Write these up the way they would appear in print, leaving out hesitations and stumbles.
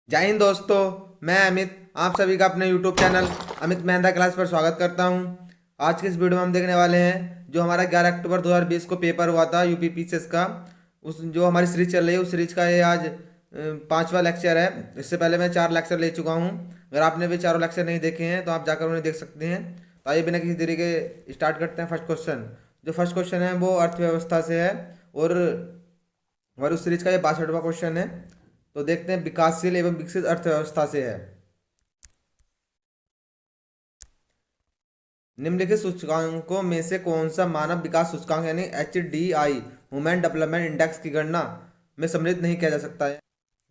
जय हिंद दोस्तों। मैं अमित आप सभी का अपने YouTube चैनल अमित मेहंदा क्लास पर स्वागत करता हूं। आज के इस वीडियो में हम देखने वाले हैं जो हमारा 11 अक्टूबर 2020 को पेपर हुआ था यूपी पीसीएस का। उस जो हमारी सीरीज चल रही है उस सीरीज का ये आज पांचवा लेक्चर है। इससे पहले मैं 4 लेक्चर ले चुका हूँ। अगर आपने भी चारों लेक्चर नहीं देखे हैं तो आप जाकर उन्हें देख सकते हैं। तो आइए बिना किसी देरी के स्टार्ट करते हैं। फर्स्ट क्वेश्चन जो फर्स्ट क्वेश्चन है वो अर्थव्यवस्था से है और उस सीरीज का ये 62वां क्वेश्चन है। तो देखते हैं विकासशील एवं विकसित अर्थव्यवस्था से है। निम्नलिखित सूचकांकों में से कौन सा मानव विकास सूचकांक यानी HDI ह्यूमन डेवलपमेंट इंडेक्स की गणना में सम्मिलित नहीं किया जा सकता है।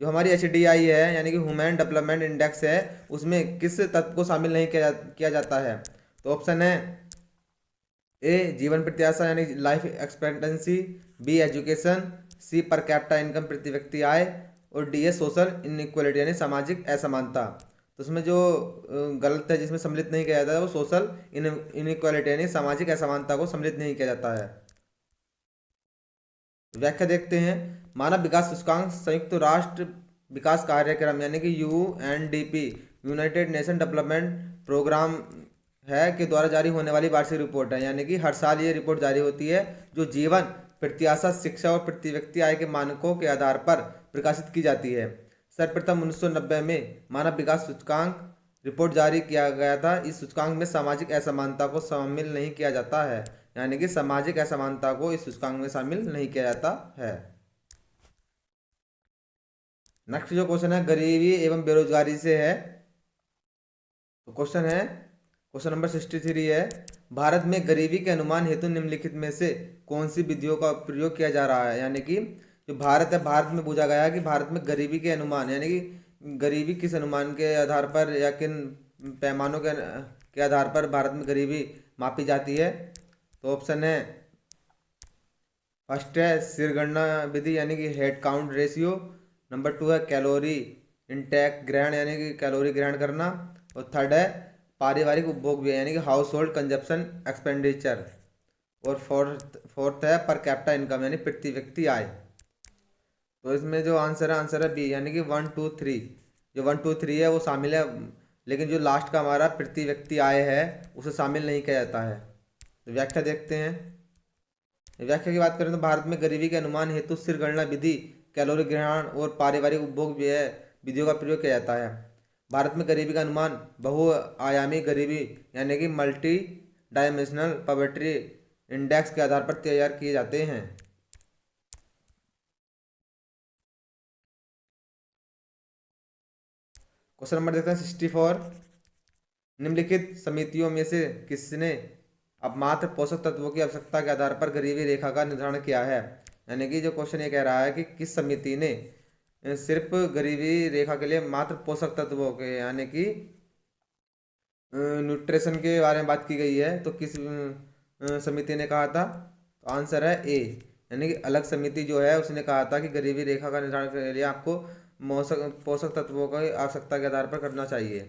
जो हमारी HDI है यानी कि ह्यूमन डेवलपमेंट इंडेक्स है उसमें किस तत्व को शामिल नहीं किया जाता है। तो ऑप्शन है ए जीवन प्रत्याशा यानी लाइफ एक्सपेक्टेंसी, बी एजुकेशन, सी पर कैपिटा इनकम प्रति व्यक्ति आय और डी है सोशल इनइक्वालिटी यानी सामाजिक असमानता। तो उसमें जो गलत है जिसमें सम्मिलित नहीं किया जाता है वो सोशल इनइक्वालिटी यानी सामाजिक असमानता को सम्मिलित नहीं किया जाता है। व्याख्या देखते हैं। मानव विकास सूचकांक संयुक्त राष्ट्र विकास कार्यक्रम यानी कि UNDP United Nation development programme है के द्वारा जारी होने वाली वार्षिक रिपोर्ट है। यानी कि हर साल ये रिपोर्ट जारी होती है जो जीवन प्रत्याशा शिक्षा और प्रति व्यक्ति आय के मानकों के आधार पर प्रकाशित की जाती है। सर्वप्रथम 1990 में मानव विकास सूचकांक रिपोर्ट जारी किया गया था। इस सूचकांक में सामाजिक असमानता को शामिल नहीं किया जाता है। यानी कि सामाजिक असमानता को इस सूचकांक में शामिल नहीं किया जाता है। नेक्स्ट जो क्वेश्चन है गरीबी एवं बेरोजगारी से है। तो क्वेश्चन है क्वेश्चन नंबर 63 है भारत में गरीबी के अनुमान हेतु निम्नलिखित में से कौन सी विधियों का प्रयोग किया जा रहा है। यानी कि जो भारत है भारत में पूछा गया है कि भारत में गरीबी के अनुमान यानी कि गरीबी किस अनुमान के आधार पर या किन पैमानों के आधार पर भारत में गरीबी मापी जाती है। तो ऑप्शन है फर्स्ट है सिरगणना विधि यानी कि हेड काउंट रेशियो, नंबर 2 है कैलोरी इंटेक ग्रहण यानी कि कैलोरी ग्रहण करना और थर्ड है पारिवारिक उपभोग व्यय यानी कि हाउस होल्ड कंजप्शन एक्सपेंडिचर और फोर्थ है पर कैपिटा इनकम यानी प्रति व्यक्ति आय। तो इसमें जो आंसर है बी यानी कि 1 2 3। जो 1 2 3 है वो शामिल है लेकिन जो लास्ट का हमारा प्रति व्यक्ति आय है उसे शामिल नहीं किया जाता है। तो व्याख्या देखते हैं। व्याख्या की बात करें तो भारत में गरीबी के अनुमान हेतु सिर गणना विधि कैलोरी ग्रहण और पारिवारिक उपभोग व्यय विधियों का प्रयोग किया जाता है। भारत में गरीबी का अनुमान बहुआयामी गरीबी यानी कि मल्टी डायमेंशनल पॉवर्टी इंडेक्स के आधार पर तैयार किए जाते हैं। क्वेश्चन नंबर देखते हैं 64। निम्नलिखित समितियों में से किसने अब मात्र पोषक तत्वों की आवश्यकता के आधार पर गरीबी रेखा का निर्धारण किया है। यानी कि जो क्वेश्चन ये कह रहा है कि किस समिति ने सिर्फ गरीबी रेखा के लिए मात्र पोषक तत्वों के यानी कि न्यूट्रिशन के बारे में बात की गई है। तो किस समिति ने कहा था। तो आंसर है ए यानी कि अलग समिति जो है उसने कहा था कि गरीबी रेखा का निर्धारण के लिए आपको पोषक तत्वों की आवश्यकता के आधार पर करना चाहिए।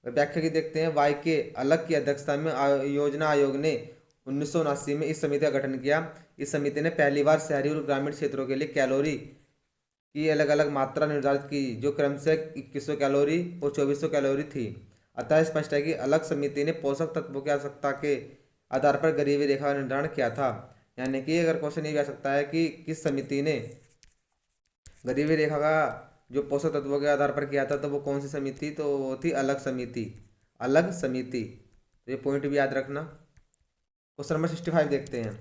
व्याख्या की देखते हैं। वाई के अलग की अध्यक्षता में योजना आयोग ने 1979 में इस समिति का गठन किया। इस समिति ने पहली बार शहरी और ग्रामीण क्षेत्रों के लिए कैलोरी की अलग अलग मात्रा निर्धारित की जो क्रमशः 2100 कैलोरी और 2400 कैलोरी थी। अतः स्पष्ट है कि अलग समिति ने पोषक तत्वों की आवश्यकता के आधार पर गरीबी रेखा का निर्धारण किया था। यानी कि अगर क्वेश्चन ये भी आ सकता है कि किस समिति ने गरीबी रेखा का जो पोषक तत्वों के आधार पर किया था तो वो कौन सी समिति। तो वो थी अलग समिति। अलग समिति। तो ये पॉइंट भी याद रखना। क्वेश्चन नंबर 65 देखते हैं।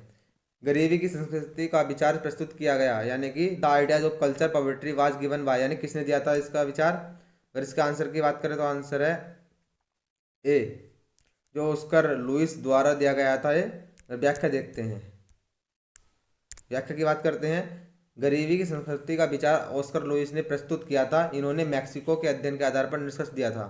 गरीबी की संस्कृति का विचार प्रस्तुत किया गया यानी कि the ideas of culture poverty was given by यानी किसने दिया था इसका विचार। अगर इसका आंसर की बात करें तो आंसर है ए जो ऑस्कर लुइस द्वारा दिया गया था। ये व्याख्या देखते हैं। व्याख्या की बात करते हैं। गरीबी की संस्कृति का विचार ऑस्कर लुइस ने प्रस्तुत किया था। इन्होंने मैक्सिको के अध्ययन के आधार पर निष्कर्ष दिया था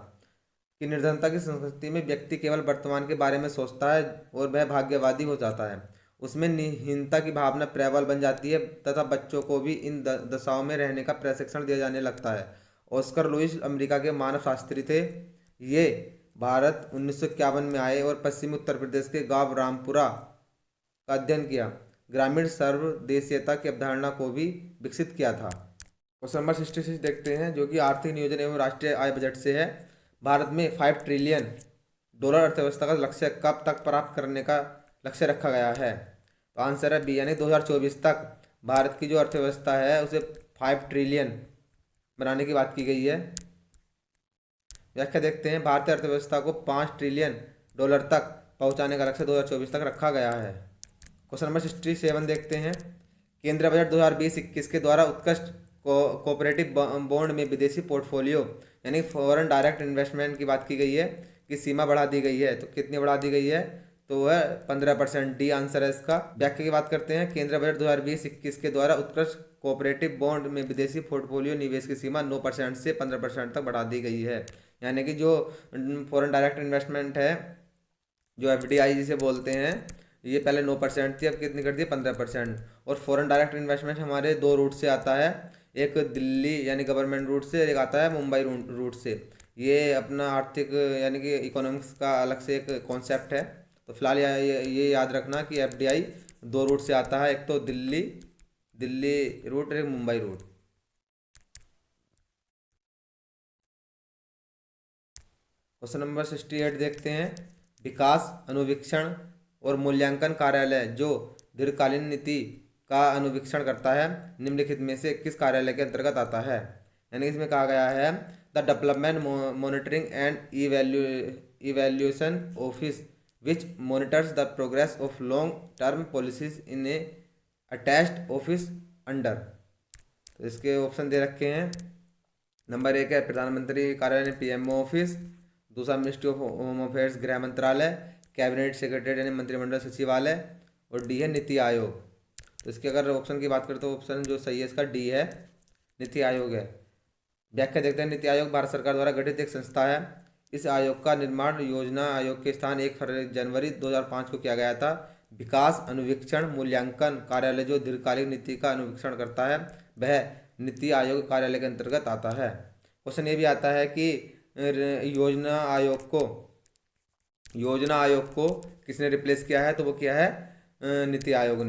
कि निर्धनता की संस्कृति में व्यक्ति केवल वर्तमान के बारे में सोचता है और वह भाग्यवादी हो जाता है। उसमें हीनता की भावना प्रबल बन जाती है तथा बच्चों को भी इन दशाओं में रहने का प्रशिक्षण दिया जाने लगता है। ऑस्कर लुइस अमेरिका के मानव शास्त्री थे। ये भारत 1951 में आए और पश्चिमी उत्तर प्रदेश के गांव रामपुरा का अध्ययन किया। ग्रामीण सर्वदेशीयता की अवधारणा को भी विकसित किया था। क्वेश्चन नंबर 66 देखते हैं, जो कि आर्थिक नियोजन एवं राष्ट्रीय आय बजट से है। भारत में $5 ट्रिलियन अर्थव्यवस्था का लक्ष्य कब तक प्राप्त करने का लक्ष्य रखा गया है? तो आंसर है बी, यानी 2024 तक भारत की जो अर्थव्यवस्था है उसे 5 ट्रिलियन बनाने की बात की गई है। व्याख्या देखते हैं, भारतीय अर्थव्यवस्था को $5 ट्रिलियन तक पहुंचाने का लक्ष्य 2024 तक रखा गया है। क्वेश्चन नंबर 67 देखते हैं, केंद्रीय बजट 2020-21 के द्वारा उत्कृष्ट कोऑपरेटिव बॉन्ड में विदेशी पोर्टफोलियो यानी फॉरेन डायरेक्ट इन्वेस्टमेंट की बात की गई है कि सीमा बढ़ा दी गई है। तो कितनी बढ़ा दी गई है? तो वह 15%, डी आंसर है इसका। व्याख्या की बात करते हैं, केंद्रीय बजट 2020-21 के द्वारा उत्कृष्ट कोऑपरेटिव बॉन्ड में विदेशी पोर्टफोलियो निवेश की सीमा 9% से 15% तक बढ़ा दी गई है। यानी कि जो फॉरेन डायरेक्ट इन्वेस्टमेंट है, जो एफडीआई जिसे बोलते हैं, ये पहले 9% थी, अब कितनी कर दी? 15%। और फॉरेन डायरेक्ट इन्वेस्टमेंट हमारे दो रूट से आता है, एक दिल्ली यानी गवर्नमेंट रूट से, एक आता है मुंबई रूट से। ये अपना आर्थिक यानी कि इकोनॉमिक्स का अलग से एक कॉन्सेप्ट है। तो फिलहाल ये याद रखना कि एफडीआई दो रूट से आता है, एक तो दिल्ली दिल्ली रूट, एक मुंबई रूट। क्वेश्चन नंबर 68 देखते हैं, विकास अनुवीक्षण और मूल्यांकन कार्यालय जो दीर्घकालीन नीति का अनुवीक्षण करता है, निम्नलिखित में से किस कार्यालय के अंतर्गत आता है? यानी इसमें कहा गया है, the development monitoring and evaluation office which monitors the progress of long term policies in A attached office under. तो इसके ऑप्शन दे रखे हैं। नंबर 1 है प्रधानमंत्री कार्यालय पीएमओ ऑफिस, दूसरा मिनिस्ट्री ऑफ होम अफेयर्स गृह मंत्रालय, कैबिनेट सेक्रेटरी यानी मंत्रिमंडल सचिवालय, और डी है नीति आयोग। तो इसके अगर ऑप्शन की बात करें तो ऑप्शन जो सही है इसका डी है, नीति आयोग है। व्याख्या देखते हैं, नीति आयोग भारत सरकार द्वारा गठित एक संस्था है। इस आयोग का निर्माण योजना आयोग के स्थान 1 जनवरी 2005 को किया गया था। विकास अनुवीक्षण मूल्यांकन कार्यालय जो दीर्घकालिक नीति का अनुवीक्षण करता है, वह नीति आयोग कार्यालय के अंतर्गत आता है। क्वेश्चन ये भी आता है कि योजना आयोग को किसने रिप्लेस किया है? तो वो किया है नीति आयोग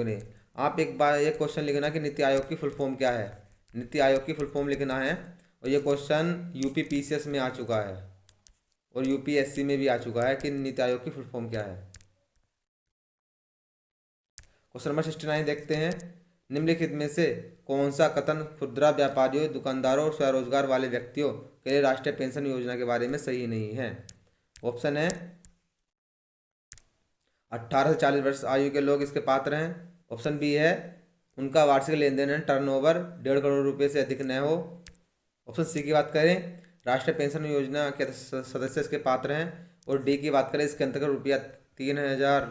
ने। आप एक बार एक क्वेश्चन लिखना कि नीति आयोग की फुल फॉर्म क्या है। नीति आयोग की फुल फॉर्म लिखना है, और ये क्वेश्चन यूपी पीसीएस में आ चुका है और यूपीएससी में भी आ चुका है कि नीति आयोग की फुल फॉर्म क्या है। क्वेश्चन नंबर 69 देखते हैं, निम्नलिखित में से कौन सा कथन खुदरा व्यापारियों, दुकानदारों और स्वरोजगार वाले व्यक्तियों के लिए राष्ट्रीय पेंशन योजना के बारे में सही नहीं है? ऑप्शन है 18 से 40 वर्ष आयु के लोग इसके पात्र हैं। ऑप्शन बी है उनका वार्षिक लेन देन टर्नओवर 1.5 करोड़ रुपए से अधिक न हो। ऑप्शन सी की बात करें, राष्ट्रीय पेंशन योजना के सदस्य इसके पात्र हैं। और डी की बात करें, इसके अंतर्गत ₹3000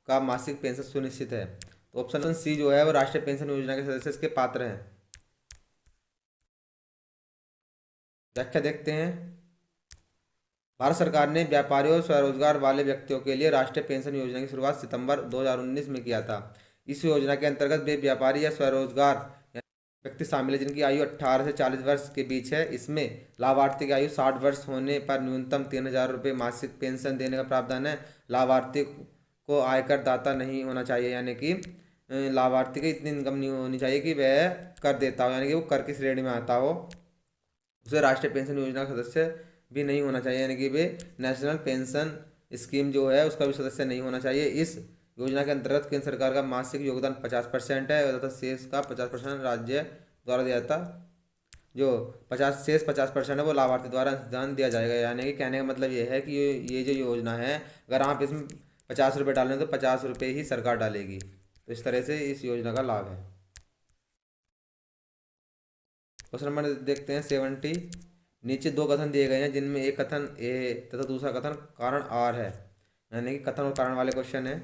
का मासिक पेंशन सुनिश्चित है। तो ऑप्शन सी जो है वो राष्ट्रीय पेंशन योजना के सदस्य इसके पात्र हैं। व्याख्या देखते हैं, भारत सरकार ने व्यापारियों और स्वरोजगार वाले व्यक्तियों के लिए राष्ट्रीय पेंशन योजना की शुरुआत सितंबर 2019 में किया था। इस योजना के अंतर्गत वे व्यापारी या स्वरोजगार व्यक्ति शामिल है जिनकी आयु 18 से 40 वर्ष के बीच है। इसमें लाभार्थी की आयु 60 वर्ष होने पर न्यूनतम 3000 रुपये मासिक पेंशन देने का प्रावधान है। लाभार्थी को आयकर दाता नहीं होना चाहिए, यानी कि लाभार्थी की इतनी इनकम नहीं होनी चाहिए कि वह कर देता हो, यानी कि वो कर की श्रेणी में आता हो। उसे राष्ट्रीय पेंशन योजना का सदस्य भी नहीं होना चाहिए, यानी कि वे नेशनल पेंशन स्कीम जो है उसका भी सदस्य नहीं होना चाहिए। इस योजना के अंतर्गत केंद्र सरकार का मासिक योगदान 50% है तथा शेष का 50% राज्य द्वारा दिया जाता। जो 50% है वो लाभार्थी द्वारा अंशदान दिया जाएगा। यानी कि कहने का मतलब ये है कि ये जो योजना है, अगर आप इसमें 50 रुपये डालें तो 50 रुपये ही सरकार डालेगी। तो इस तरह से इस योजना का लाभ है। क्वेश्चन नंबर देखते हैं 70। नीचे दो कथन दिए गए हैं जिनमें एक कथन ए तथा दूसरा कथन कारण आर है, यानी कि कथन और कारण वाले क्वेश्चन है।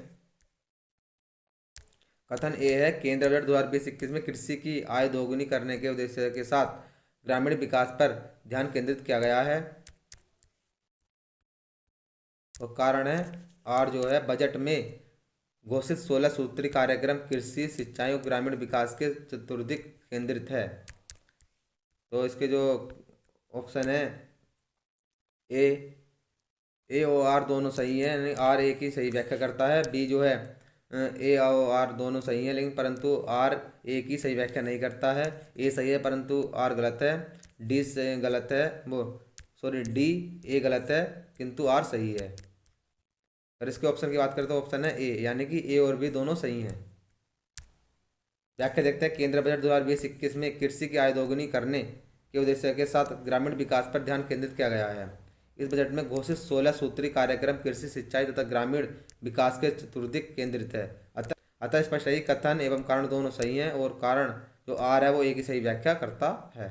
कथन ए है, केंद्र बजट 2020-21 में कृषि की आय दोगुनी करने के उद्देश्य के साथ ग्रामीण विकास पर ध्यान केंद्रित किया गया है। और कारण है आर जो है, बजट में घोषित 16 सूत्री कार्यक्रम कृषि, सिंचाई और ग्रामीण विकास के चतुर्दिक केंद्रित है। तो इसके जो ऑप्शन है ए और आर दोनों सही है, यानी आर ए की सही व्याख्या करता है। बी जो है ए और आर दोनों सही हैं, लेकिन परंतु आर ए की सही व्याख्या नहीं करता है। ए सही है परंतु आर गलत है। डी से गलत है, वो सॉरी डी ए गलत है किंतु आर सही है। अगर इसके ऑप्शन की बात करें तो ऑप्शन है ए, यानी कि ए और बी दोनों सही हैं। व्याख्या देखते हैं। केंद्र बजट 2020-21 में कृषि की आय दोगुनी करने के उद्देश्य के साथ ग्रामीण विकास पर ध्यान केंद्रित किया गया है। इस बजट में घोषित 16 सूत्री कार्यक्रम कृषि, सिंचाई तथा ग्रामीण विकास के चतुर्दिक केंद्रित है। अतः स्पष्ट है कि कथन एवं कारण दोनों सही हैं और कारण जो आर है वो एक ही सही व्याख्या करता है।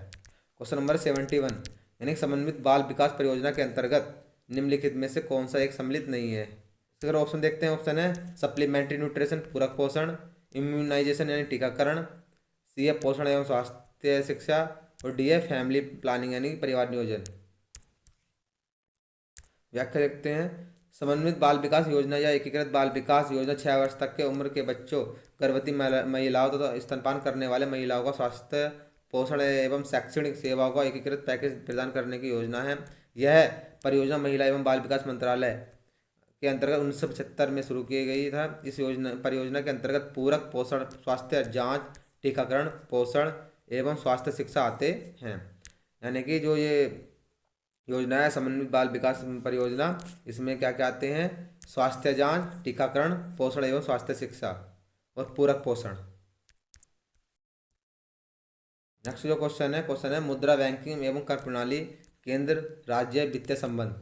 क्वेश्चन नंबर 71, यानी समन्वित बाल विकास परियोजना के अंतर्गत निम्नलिखित में से कौन सा एक सम्मिलित नहीं है। अगर ऑप्शन देखते हैं, ऑप्शन है सप्लीमेंट्री न्यूट्रिशन पूरक पोषण, इम्यूनाइजेशन यानी टीकाकरण, सी है पोषण एवं स्वास्थ्य शिक्षा और डी है फैमिली प्लानिंग यानी परिवार नियोजन। व्याख्या देखते हैं। समन्वित बाल विकास योजना या एकीकृत बाल विकास योजना 6 वर्ष तक के उम्र के बच्चों, गर्भवती महिलाओं तथा स्तनपान करने वाले महिलाओं का स्वास्थ्य पोषण एवं शैक्षणिक सेवाओं का एकीकृत पैकेज प्रदान करने की योजना है। यह परियोजना महिला एवं बाल विकास मंत्रालय के अंतर्गत 1975 में शुरू की गई था। इस परियोजना के अंतर्गत पूरक पोषण, स्वास्थ्य जांच, टीकाकरण, पोषण एवं स्वास्थ्य शिक्षा आते हैं। यानी कि जो ये योजना है समन्वित बाल विकास परियोजना, इसमें क्या क्या आते हैं? स्वास्थ्य जांच, टीकाकरण, पोषण एवं स्वास्थ्य शिक्षा और पूरक पोषण। नेक्स्ट जो क्वेश्चन है मुद्रा बैंकिंग एवं कर प्रणाली, केंद्र राज्य वित्तीय संबंध।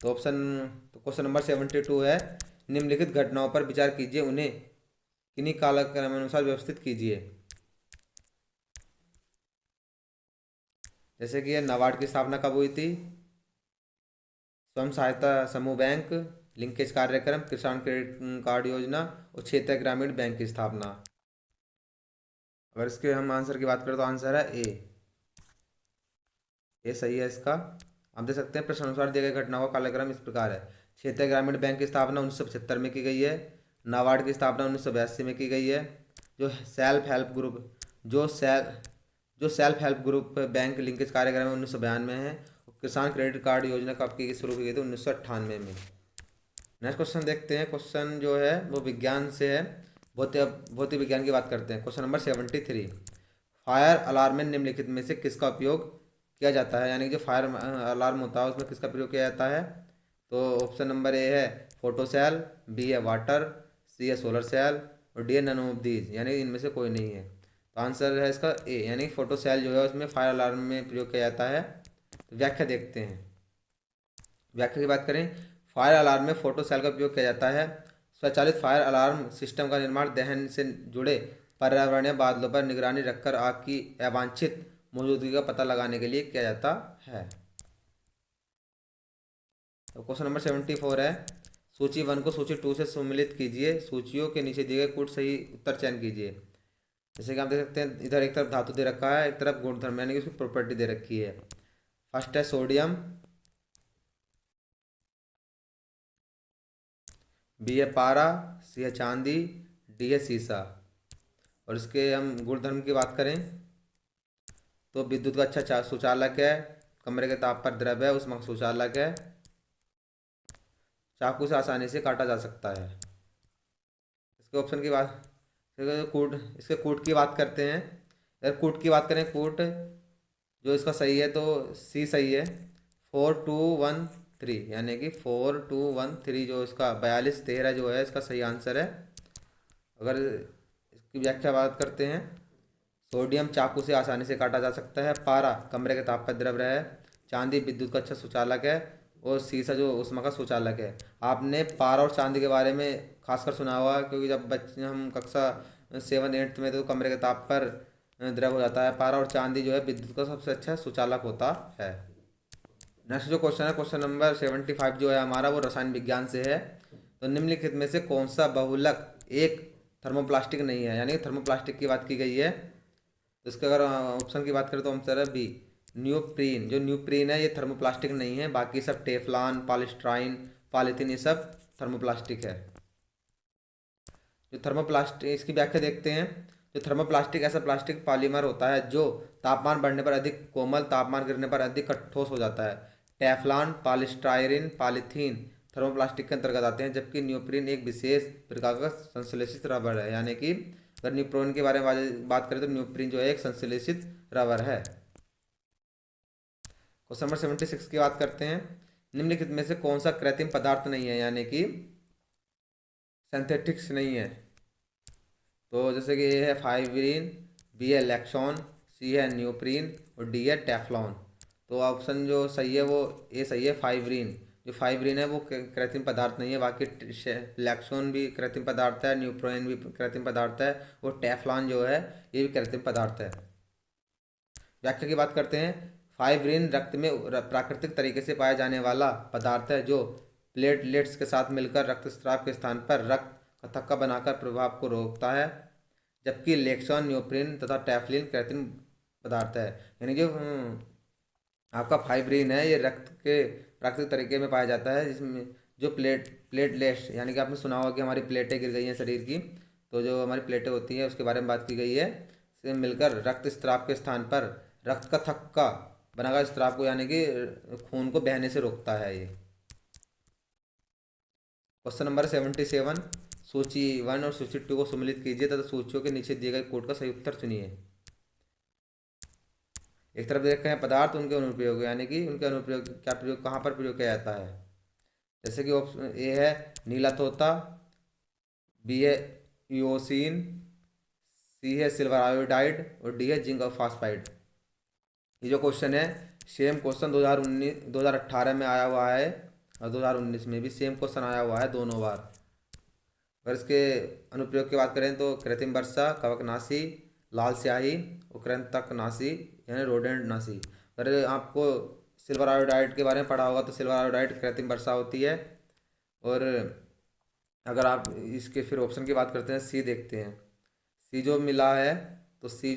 तो क्वेश्चन नंबर 72 है, निम्नलिखित घटनाओं पर विचार कीजिए, उन्हें किन्हीं कालक्रमानुसार व्यवस्थित कीजिए। जैसे कि नाबार्ड की स्थापना कब हुई थी? स्वयं सहायता समूह बैंक, लिंकेज कार्यक्रम, किसान क्रेडिट कार्ड योजना और क्षेत्रीय ग्रामीण बैंक की स्थापना। अगर इसके हम आंसर की बात करें तो आंसर है ए सही है इसका। आप देख सकते हैं प्रश्न अनुसार दिए गए घटनाओं का कालक्रम इस प्रकार है। क्षेत्रीय ग्रामीण बैंक की स्थापना 1975 में की गई है। नाबार्ड की स्थापना 1982 में की गई है। जो self help group bank linkage कार्यक्रम 1992 में है। किसान क्रेडिट कार्ड योजना कब की शुरू की गई थी? 1998 में। नेक्स्ट क्वेश्चन देखते हैं। क्वेश्चन जो है वो विज्ञान से है, भौतिक विज्ञान की बात करते हैं। क्वेश्चन नंबर 73, फायर अलार्म में निम्नलिखित में से किसका उपयोग किया जाता है? यानी कि जो फायर अलार्म होता है उसमें किसका प्रयोग किया जाता है? तो ऑप्शन नंबर ए है फोटो सेल, बी है वाटर, सी है सोलर सेल और डी है नन ऑफ दीज, यानी इनमें से कोई नहीं है। तो आंसर है इसका ए, यानी फोटो सेल जो है उसमें फायर अलार्म में प्रयोग किया जाता है। तो व्याख्या देखते हैं। व्याख्या की बात करें, फायर अलार्म में फोटो सेल का उपयोग किया जाता है। स्वचालित फायर अलार्म सिस्टम का निर्माण दहन से जुड़े पर्यावरणीय बादलों पर निगरानी रखकर आग की अवांछित मौजूदगी का पता लगाने के लिए किया जाता है। तो क्वेश्चन नंबर 74 है, सूची 1 को सूची 2 से सम्मिलित कीजिए, सूचियों के नीचे दिए गए कुछ सही उत्तर चयन कीजिए। जैसे कि आप देख सकते हैं इधर एक तरफ धातु दे रखा है, एक तरफ गुणधर्म यानी कि उसकी प्रॉपर्टी दे रखी है। फर्स्ट है सोडियम, बी है पारा, सी है चांदी, डी है सीसा। और इसके हम गुणधर्म की बात करें तो विद्युत का अच्छा सुचालक है, कमरे के ताप पर द्रव है, उष्मा का सुचालक है, चाकू से आसानी से काटा जा सकता है। इसके ऑप्शन की बात इसके कूट की बात करते हैं। अगर कूट की बात करें, कूट जो इसका सही है तो सी सही है, 4213, यानी कि 4213 जो इसका 4213 जो है इसका सही आंसर है। अगर इसकी व्याख्या बात करते हैं, सोडियम चाकू से आसानी से काटा जा सकता है, पारा कमरे के ताप पर द्रव है, चांदी विद्युत का अच्छा सुचालक है और सीसा जो उष्मा का सुचालक है। आपने पारा और चांदी के बारे में खासकर सुना हुआ, क्योंकि जब बच्चे हम कक्षा 7-8 में तो कमरे के ताप पर द्रव हो जाता है पारा, और चांदी जो है विद्युत का सबसे अच्छा सुचालक होता है। नेक्स्ट जो क्वेश्चन है, क्वेश्चन नंबर 75 जो है हमारा वो रसायन विज्ञान से है। तो निम्नलिखित में से कौन सा बहुलक एक थर्मोप्लास्टिक नहीं है? यानी थर्मोप्लास्टिक की बात की गई है। तो इसका अगर ऑप्शन की बात करें तो आंसर है बी, न्यूप्रीन। जो न्यूप्रीन है ये थर्मोप्लास्टिक नहीं है, बाकी सब टेफ्लॉन, पॉलीस्टाइन, पॉलीथीन ये सब थर्मोप्लास्टिक है। जो थर्मोप्लास्टिक, इसकी व्याख्या देखते हैं। जो थर्मोप्लास्टिक ऐसा प्लास्टिक पॉलीमर होता है जो तापमान बढ़ने पर अधिक कोमल, तापमान गिरने पर अधिक ठोस हो जाता है। टेफ्लॉन, पॉलीस्टायरीन, पॉलीथीन थर्मोप्लास्टिक के अंतर्गत आते हैं, जबकि न्यूप्रीन एक विशेष प्रकार का संश्लेषित रबर है। यानी कि अगर न्यूप्रोन के बारे में बात करें तो न्यूप्रीन जो है एक संश्लेषित रबर है। क्वेश्चन नंबर 76 की बात करते हैं। निम्नलिखित में से कौन सा कृत्रिम पदार्थ नहीं है, यानी कि सिंथेटिक्स नहीं है। तो जैसे कि ए है फाइब्रिन, बी है लेक्सॉन, सी है न्यूप्रीन और डी है टेफ्लॉन। तो ऑप्शन जो सही है वो ए सही है, फाइब्रिन। जो फाइब्रिन है वो कृत्रिम पदार्थ नहीं है, बाकी लेक्सॉन भी कृत्रिम पदार्थ है, न्यूप्रोन भी कृत्रिम पदार्थ है और टेफ्लॉन जो है ये भी कृत्रिम पदार्थ है। व्याख्या की बात करते हैं। फाइब्रिन रक्त में प्राकृतिक तरीके से पाया जाने वाला पदार्थ है जो प्लेटलेट्स के साथ मिलकर रक्तस्राव के स्थान पर रक्त का थक्का बनाकर प्रभाव को रोकता है, जबकि लेक्सॉन, न्यूप्रिन तथा टेफ्लिन कृत्रिम पदार्थ है। यानी जो आपका फाइब्रिन है ये रक्त के प्राकृतिक तरीके में पाया जाता है, जिसमें जो प्लेटलेट्स यानी कि आपने सुना होगा कि हमारी प्लेटें गिर गई हैं शरीर की, तो जो हमारी प्लेटें होती हैं उसके बारे में बात की गई है, से मिलकर रक्त स्राव के स्थान पर रक्त का थक्का बनाकर स्राव को यानी कि खून को बहने से रोकता है ये। क्वेश्चन नंबर 77, सूची 1 और सूची 2 को सम्मिलित कीजिए तथा सूचियों के नीचे दिए गए कोड का सही उत्तर चुनिए। एक तरफ देख रहे हैं पदार्थ, उनके अनुप्रयोग, यानी कि उनके अनुप्रयोग क्या प्रयोग कहाँ पर प्रयोग किया जाता है। जैसे कि ऑप्शन ए है नीला तोता, बी है यूओसिन, सी है सिल्वर आयोडाइड और डी है जिंक फास्फाइड। ये जो क्वेश्चन है सेम क्वेश्चन 2018 में आया हुआ है और 2019 में भी सेम क्वेश्चन आया हुआ है दोनों बार। अगर इसके अनुप्रयोग की बात करें तो कृत्रिम वर्षा, कवकनाशी, लाल स्याही और कृंतकनाशी यानी रोडेंटनाशी। अगर आपको सिल्वर आयोडाइड के बारे में पढ़ा होगा तो सिल्वर आयोडाइड कृत्रिम वर्षा होती है। और अगर आप इसके फिर ऑप्शन की बात करते हैं, सी देखते हैं। सी जो मिला है तो सी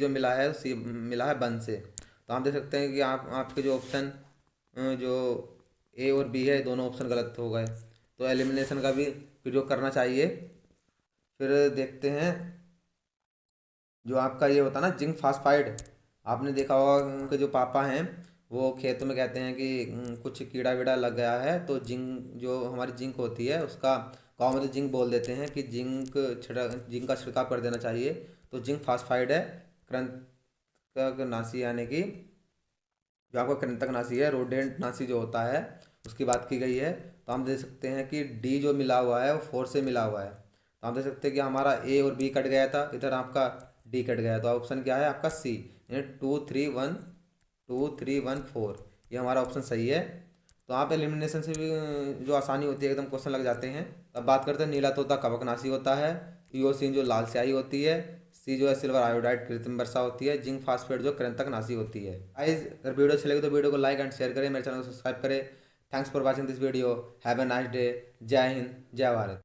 मिला है वन से। तो आप देख सकते हैं कि आपके जो ऑप्शन जो ए और बी है दोनों ऑप्शन गलत हो गए, तो एलिमिनेशन का भी प्रयोग करना चाहिए। फिर देखते हैं जो आपका ये होता है ना जिंक फास्फाइड, आपने देखा होगा उनके जो पापा हैं वो खेत में कहते हैं कि कुछ कीड़ा वीड़ा लग गया है, तो जिंक जो हमारी जिंक होती है उसका गाँव में तो जिंक बोल देते हैं कि जिंक का छिड़काव कर देना चाहिए। तो जिंक फास्फाइड है कृंतकनाशी, यानी कि जो आपका कृंतकनाशी है, रोडेंटनाशी जो होता है उसकी बात की गई है। तो हम देख सकते हैं कि डी जो मिला हुआ है वो 4 से मिला हुआ है। तो हम देख सकते हैं कि हमारा ए और बी कट गया था, इधर आपका डी कट गया। तो ऑप्शन क्या है आपका सी, यानी 2 3 1 ये हमारा ऑप्शन सही है। तो आप एलिमिनेशन से भी जो आसानी होती है एकदम क्वेश्चन लग जाते हैं। अब बात करते हैं नीला तोता कवकनाशी होता है, ईओसिन जो लाल स्याही होती है, सी जो है सिल्वर आयोडाइड कृत्रिम वर्षा होती है, जिंक फास्फेट जो कृंतकनाशी होती है। गाइस अगर वीडियो अच्छी लगी तो वीडियो को लाइक एंड शेयर करें, मेरे चैनल को सब्सक्राइब करें। Thanks for watching this video, have a nice day. जय हिंद, जय भारत।